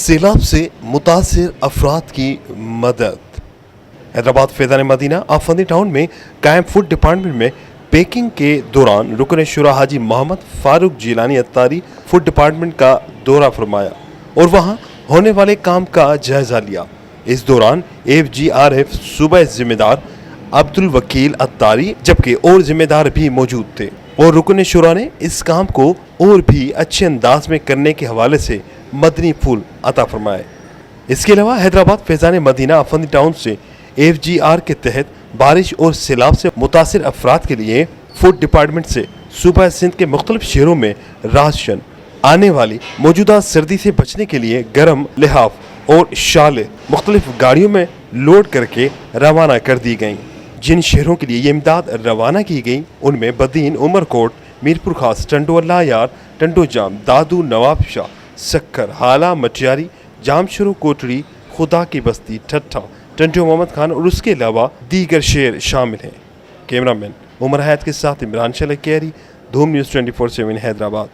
سیلاب سے متاثر افراد کی مدد۔ حیدرآباد فیضان مدینہ آفندی ٹاؤن میں قائم فوڈ ڈپارٹمنٹ میں پیکنگ کے دوران رکن شورا حاجی محمد فاروق جیلانی اتاری فوڈ ڈپارٹمنٹ کا دورہ فرمایا اور وہاں ہونے والے کام کا جائزہ لیا۔ اس دوران FGRF صوبہ ذمہ دار عبد الوکیل اتاری جبکہ اور ذمہ دار بھی موجود تھے اور رکن شورا نے اس کام کو اور بھی اچھے انداز میں کرنے کے حوالے سے مدنی پھول عطا فرمائے۔ اس کے علاوہ حیدرآباد فیضان مدینہ آفندی ٹاؤن سے FGR کے تحت بارش اور سیلاب سے متاثر افراد کے لیے فوڈ ڈپارٹمنٹ سے صوبہ سندھ کے مختلف شہروں میں راشن آنے والی موجودہ سردی سے بچنے کے لیے گرم لحاف اور شالیں مختلف گاڑیوں میں لوڈ کر کے روانہ کر دی گئیں۔ جن شہروں کے لیے یہ امداد روانہ کی گئی ان میں بدین، عمر کوٹ، میرپور خاص، ٹنڈو اللہ یار، ٹنڈو جام، دادو، نواب شاہ، سکھر، حالہ، مٹیاری، جام شروع، کوٹڑی، خدا کی بستی، ٹھٹھا، ٹنڈو محمد خان اور اس کے علاوہ دیگر شہر شامل ہیں۔ کیمرہ مین عمر حیات کے ساتھ عمران شلکیری، دھوم نیوز 24/7 حیدرآباد۔